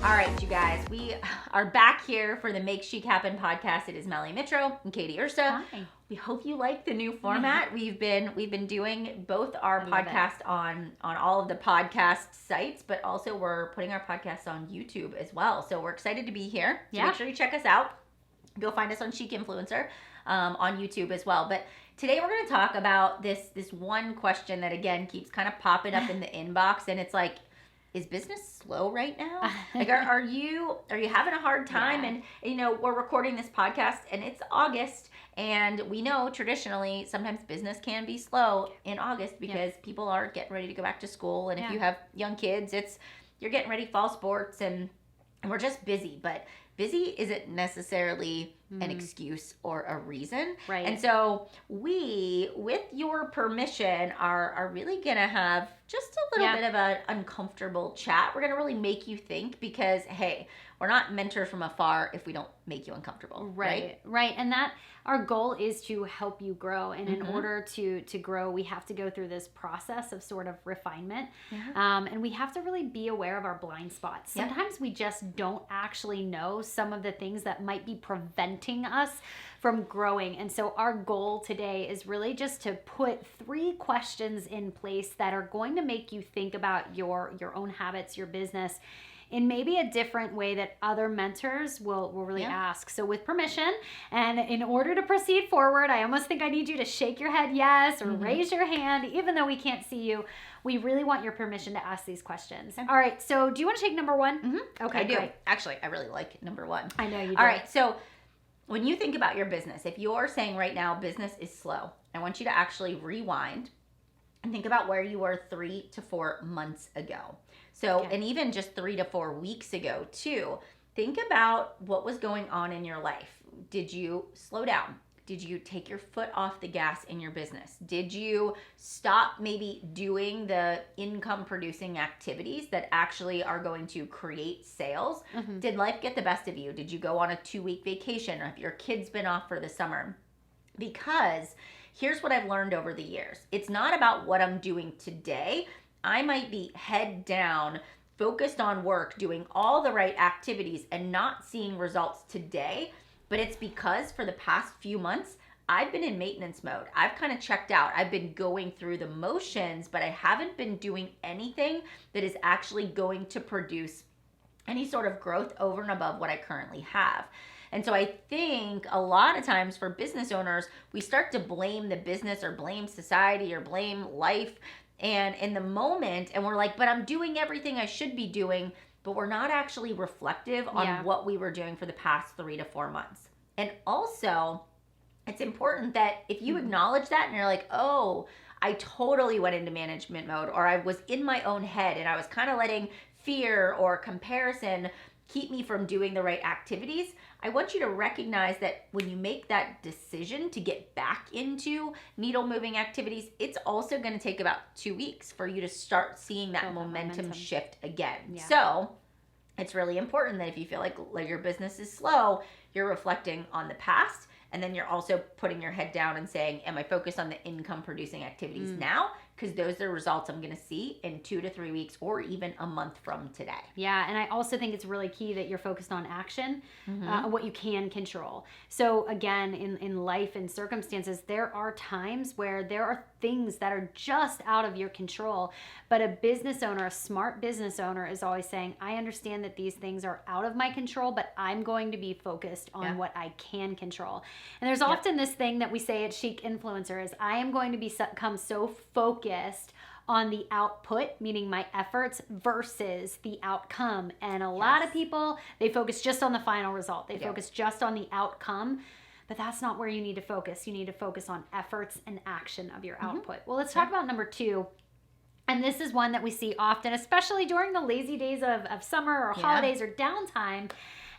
All right, you guys, we are back here for the Make Chic Happen podcast. It is Melanie, Mitro, and Katy, Ursta. Hi. We hope you like the new format. We've been doing both our podcast on all of the podcast sites, but also we're putting our podcast on YouTube as well. So we're excited to be here. So make sure you check us out. Go find us on Chic Influencer on YouTube as well. But today we're going to talk about this one question that again keeps kind of popping up in the inbox, and it's like, is business slow right now? Like, are you having a hard time? Yeah. And you know, we're recording this podcast and it's August, and we know traditionally sometimes business can be slow in August because people are getting ready to go back to school, and if you have young kids, you're getting ready fall sports, and we're just busy. But busy isn't necessarily an excuse or a reason. Right. And so we, with your permission, are really going to have just a little bit of an uncomfortable chat. We're going to really make you think because, hey, we're not mentors from afar if we don't make you uncomfortable. Right. And that our goal is to help you grow. And in order to grow, we have to go through this process of sort of refinement. And we have to really be aware of our blind spots. Sometimes we just don't actually know some of the things that might be preventing us from growing. And so our goal today is really just to put 3 questions in place that are going to make you think about your own habits, your business, in maybe a different way that other mentors will really ask. So with permission, and in order to proceed forward, I almost think I need you to shake your head yes or raise your hand, even though we can't see you. We really want your permission to ask these questions. All right, so do you want to take number 1? Okay, I do. Great. Actually, I really like number 1. I know you do. All right, so when you think about your business, if you're saying right now business is slow, I want you to actually rewind and think about where you were 3 to 4 months ago. So, and even just 3 to 4 weeks ago too. Think about what was going on in your life. Did you slow down? Did you take your foot off the gas in your business? Did you stop maybe doing the income producing activities that actually are going to create sales? Did life get the best of you? Did you go on a 2-week vacation, or have your kids been off for the summer? Because here's what I've learned over the years. It's not about what I'm doing today. I might be head down, focused on work, doing all the right activities and not seeing results today. But it's because for the past few months, I've been in maintenance mode. I've kind of checked out. I've been going through the motions, but I haven't been doing anything that is actually going to produce any sort of growth over and above what I currently have. And so I think a lot of times for business owners, we start to blame the business or blame society or blame life and in the moment, and we're like, but I'm doing everything I should be doing, but we're not actually reflective on what we were doing for the past 3 to 4 months. And also, it's important that if you acknowledge that and you're like, oh, I totally went into management mode, or I was in my own head and I was kind of letting fear or comparison keep me from doing the right activities, I want you to recognize that when you make that decision to get back into needle moving activities, it's also going to take about 2 weeks for you to start seeing that momentum shift again. So it's really important that if you feel like your business is slow, you're reflecting on the past, and then you're also putting your head down and saying, am I focused on the income producing activities now? Because those are results I'm going to see in 2 to 3 weeks or even a month from today. Yeah, and I also think it's really key that you're focused on action, what you can control. So again, in life and circumstances, there are times where there are things that are just out of your control. But a business owner, a smart business owner, is always saying, I understand that these things are out of my control, but I'm going to be focused on what I can control. And there's often this thing that we say at Chic Influencers, I am going to become so focused on the output, meaning my efforts, versus the outcome. And a lot of people, they focus just on the final result. They focus just on the outcome. But that's not where you need to focus. You need to focus on efforts and action of your output. Well, let's talk about number 2. And this is one that we see often, especially during the lazy days of summer or holidays or downtime.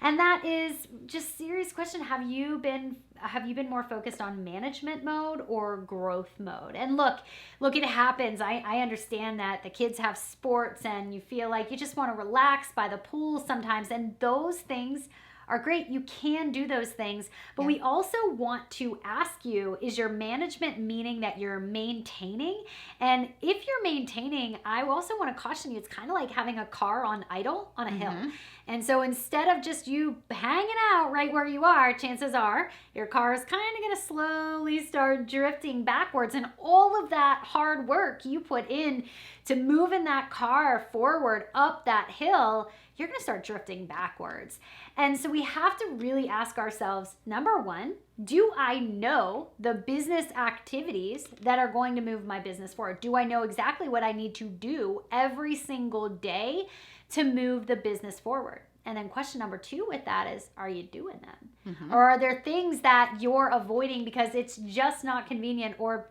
And that is just serious question. Have you been more focused on management mode or growth mode? And look, it happens. I understand that the kids have sports and you feel like you just want to relax by the pool sometimes. And those things are great. You can do those things. But we also want to ask you, is your management meaning that you're maintaining? And if you're maintaining, I also want to caution you, it's kind of like having a car on idle on a hill. And so instead of just you hanging out right where you are, chances are your car is kind of going to slowly start drifting backwards. And all of that hard work you put in to moving that car forward up that hill, you're going to start drifting backwards. And so we have to really ask ourselves, number one, do I know the business activities that are going to move my business forward? Do I know exactly what I need to do every single day to move the business forward? And then question number two with that is, are you doing them? Or are there things that you're avoiding because it's just not convenient? Or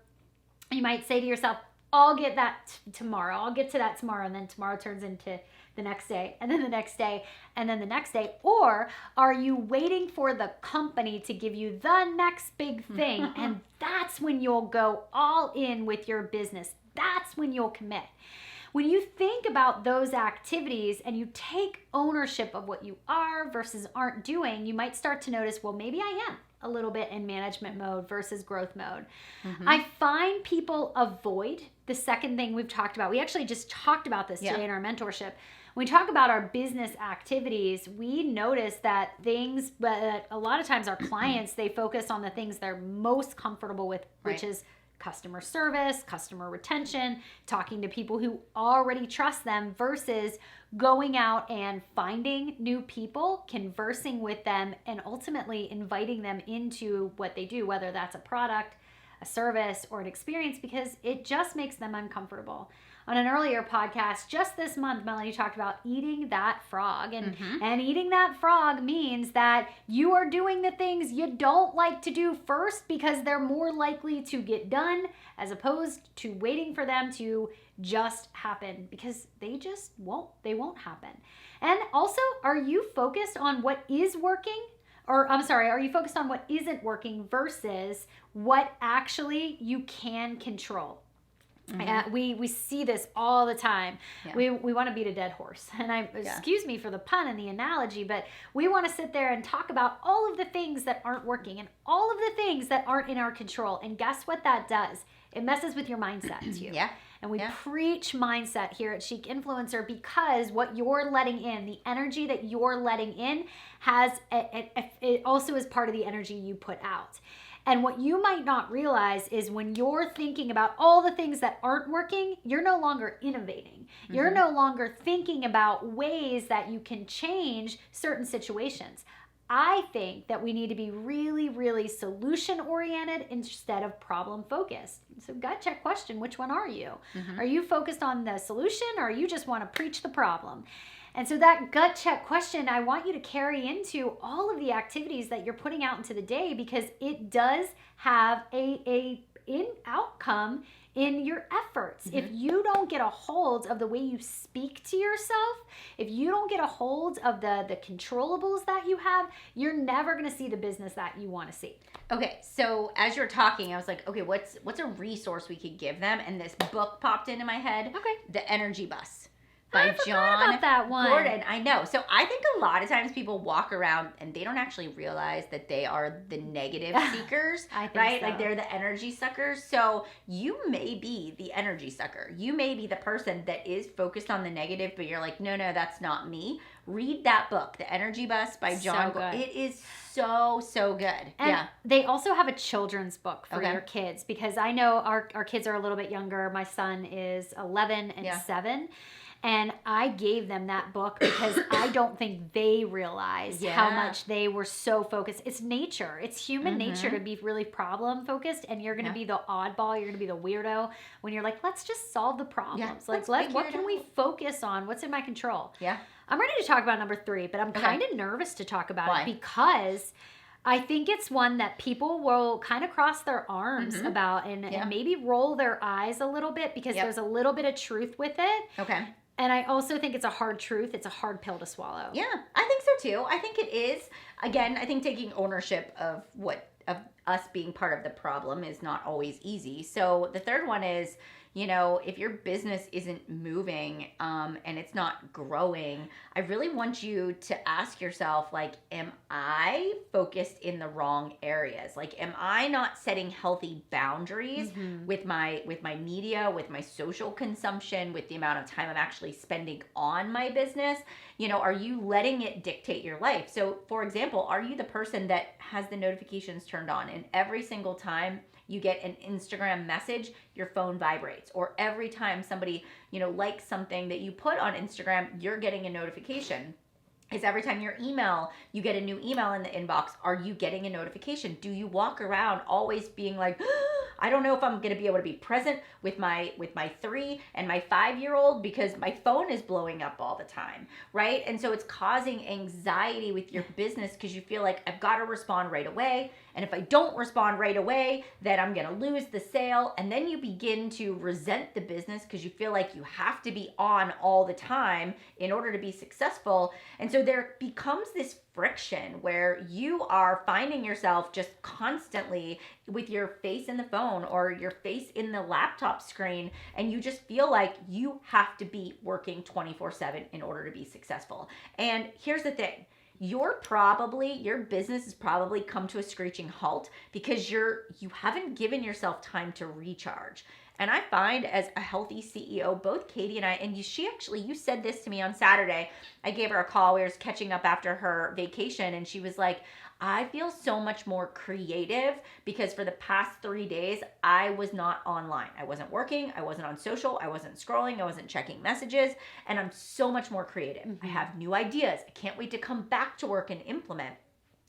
you might say to yourself, I'll get that tomorrow. I'll get to that tomorrow. And then tomorrow turns into the next day, and then the next day, and then the next day. Or are you waiting for the company to give you the next big thing? And that's when you'll go all in with your business. That's when you'll commit. When you think about those activities and you take ownership of what you are versus aren't doing, you might start to notice, well, maybe I am a little bit in management mode versus growth mode. I find people avoid the second thing we've talked about. We actually just talked about this today in our mentorship. When we talk about our business activities, we notice that things, but a lot of times our clients, they focus on the things they're most comfortable with, which is customer service, customer retention, talking to people who already trust them versus going out and finding new people, conversing with them, and ultimately inviting them into what they do, whether that's a product, a service, or an experience, because it just makes them uncomfortable. On an earlier podcast, just this month, Melanie talked about eating that frog. And eating that frog means that you are doing the things you don't like to do first because they're more likely to get done as opposed to waiting for them to just happen, because they won't happen. And also, are you focused on what is working? Or are you focused on what isn't working versus what actually you can control? We see this all the time. We want to beat a dead horse. And excuse me for the pun and the analogy, but we want to sit there and talk about all of the things that aren't working and all of the things that aren't in our control. And guess what that does? It messes with your mindset too. And we preach mindset here at Chic Influencer because what you're letting in, the energy that you're letting in, it also is part of the energy you put out. And what you might not realize is when you're thinking about all the things that aren't working, you're no longer innovating. You're no longer thinking about ways that you can change certain situations. I think that we need to be really, really solution-oriented instead of problem-focused. So gut check question, which one are you? Are you focused on the solution, or you just want to preach the problem? And so that gut check question, I want you to carry into all of the activities that you're putting out into the day, because it does have a outcome in your efforts. If you don't get a hold of the way you speak to yourself, if you don't get a hold of the controllables that you have, you're never going to see the business that you want to see. Okay, so as you're talking, I was like, okay, what's a resource we could give them? And this book popped into my head. Okay. The Energy Bus. By John about that one. Gordon. I know. So I think a lot of times people walk around and they don't actually realize that they are the negative seekers, right? So. Like they're the energy suckers. So you may be the energy sucker. You may be the person that is focused on the negative, but you're like, no, that's not me. Read that book, The Energy Bus by John Gordon. It is so good. And they also have a children's book for your kids, because I know our kids are a little bit younger. My son is 11 and 7. And I gave them that book because I don't think they realized how much they were so focused. It's nature. It's human nature to be really problem focused, and you're going to be the oddball. You're going to be the weirdo when you're like, let's just solve the problems. What can we focus on? What's in my control? I'm ready to talk about number 3, but I'm kind of nervous to talk about it because I think it's one that people will kind of cross their arms about and maybe roll their eyes a little bit, because there's a little bit of truth with it. And I also think it's a hard truth. It's a hard pill to swallow. Yeah, I think so too. I think it is. Again, I think taking ownership of us being part of the problem is not always easy. So the third one is, if your business isn't moving and it's not growing, I really want you to ask yourself, like, am I focused in the wrong areas? Like, am I not setting healthy boundaries with my media, with my social consumption, with the amount of time I'm actually spending on my business? Are you letting it dictate your life? So, for example, are you the person that has the notifications turned on and every single time you get an Instagram message, your phone vibrates? Or every time somebody, likes something that you put on Instagram, you're getting a notification? Is every time you get a new email in the inbox, are you getting a notification? Do you walk around always being like, I don't know if I'm going to be able to be present with my 3 and my 5-year-old because my phone is blowing up all the time, right? And so it's causing anxiety with your business because you feel like I've got to respond right away. And if I don't respond right away, then I'm going to lose the sale. And then you begin to resent the business because you feel like you have to be on all the time in order to be successful. And so there becomes this friction where you are finding yourself just constantly with your face in the phone or your face in the laptop screen, and you just feel like you have to be working 24/7 in order to be successful. And here's the thing. Your business has probably come to a screeching halt because you haven't given yourself time to recharge. And I find as a healthy CEO, both Katy and I, and you said this to me on Saturday. I gave her a call. We were catching up after her vacation, and she was like, I feel so much more creative because for the past 3 days, I was not online. I wasn't working. I wasn't on social. I wasn't scrolling. I wasn't checking messages. And I'm so much more creative. I have new ideas. I can't wait to come back to work and implement.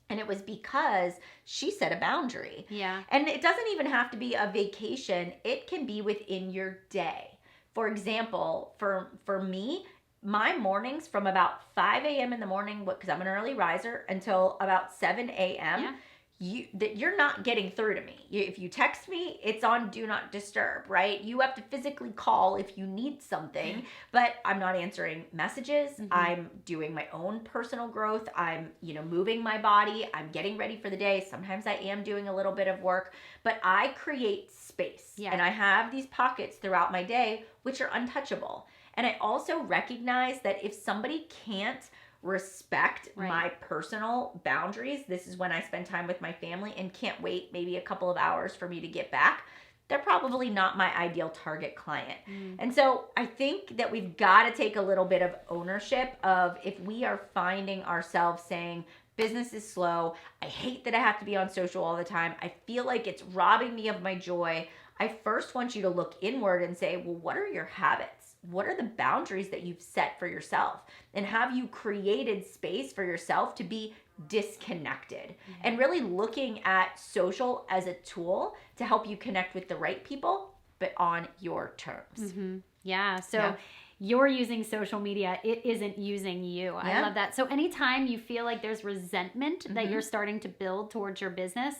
And it was because she set a boundary. Yeah. And it doesn't even have to be a vacation. It can be within your day. For example, for me, my mornings from about 5 a.m. in the morning, because I'm an early riser, until about 7 a.m., you're not getting through to me. If you text me, it's on do not disturb, right? You have to physically call if you need something, but I'm not answering messages. I'm doing my own personal growth. I'm, moving my body. I'm getting ready for the day. Sometimes I am doing a little bit of work, but I create space. Yeah. And I have these pockets throughout my day, which are untouchable. And I also recognize that if somebody can't respect my personal boundaries, this is when I spend time with my family and can't wait maybe a couple of hours for me to get back, they're probably not my ideal target client. And so I think that we've got to take a little bit of ownership of if we are finding ourselves saying, business is slow, I hate that I have to be on social all the time, I feel like it's robbing me of my joy, I first want you to look inward and say, well, what are your habits? What are the boundaries that you've set for yourself? And have you created space for yourself to be disconnected? And really looking at social as a tool to help you connect with the right people, but on your terms. Yeah. So you're using social media. It isn't using you. I love that. So anytime you feel like there's resentment that you're starting to build towards your business,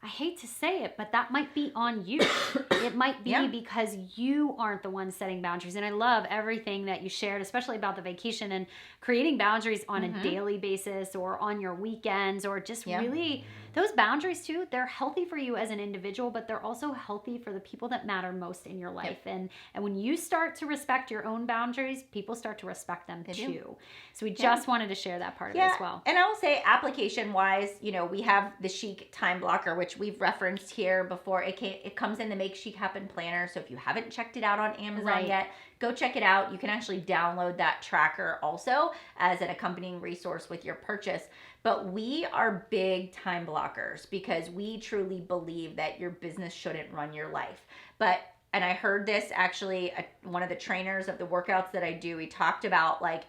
I hate to say it, but that might be on you. It might be because you aren't the one setting boundaries. And I love everything that you shared, especially about the vacation and creating boundaries on a daily basis or on your weekends, or just really those boundaries too. They're healthy for you as an individual, but they're also healthy for the people that matter most in your life. And when you start to respect your own boundaries, people start to respect them too. So we just wanted to share that part of it as well. And I will say, application wise, we have the Chic time blocker, which we've referenced here before. It comes in the Make Chic Happen planner. So if you haven't checked it out on Amazon yet, go check it out. You can actually download that tracker also as an accompanying resource with your purchase. But we are big time blockers because we truly believe that your business shouldn't run your life. And I heard this actually, one of the trainers of the workouts that I do, he talked about, like,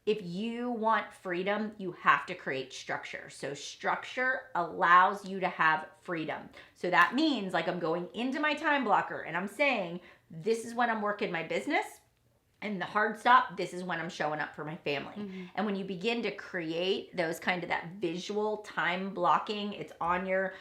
if you want freedom, you have to create structure. So structure allows you to have freedom. So that means, like, I'm going into my time blocker and I'm saying, this is when I'm working my business. And the hard stop, this is when I'm showing up for my family. And when you begin to create those kind of that visual time blocking, it's on your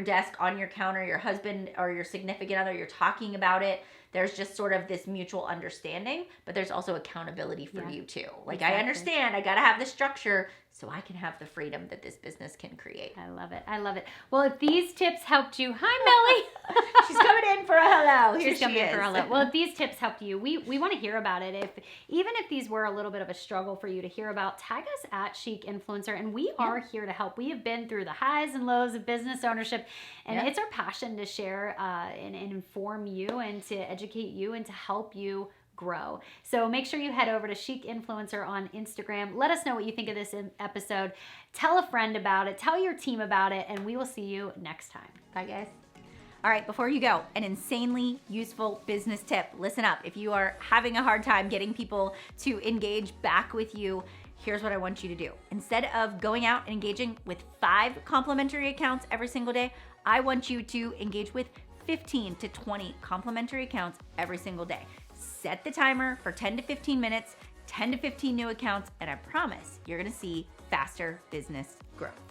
desk, on your counter, your husband or your significant other, you're talking about it, there's just sort of this mutual understanding, but there's also accountability for you too. Like, exactly. I understand I got to have the structure so I can have the freedom that this business can create. I love it. I love it. Well, if these tips helped you, hi, Melly. She's coming in for a hello. She's coming in for a hello. Well, if these tips helped you, we want to hear about it. Even if these were a little bit of a struggle for you to hear about, tag us at Chic Influencer, and we are here to help. We have been through the highs and lows of business ownership, and it's our passion to share and inform you and to educate you and to help you grow. So make sure you head over to Chic Influencer on Instagram. Let us know what you think of this episode. Tell a friend about it. Tell your team about it, and we will see you next time. Bye, guys. All right, before you go, an insanely useful business tip. Listen up. If you are having a hard time getting people to engage back with you, here's what I want you to do. Instead of going out and engaging with 5 complimentary accounts every single day, I want you to engage with 15 to 20 complimentary accounts every single day. Set the timer for 10 to 15 minutes, 10 to 15 new accounts, and I promise you're gonna see faster business growth.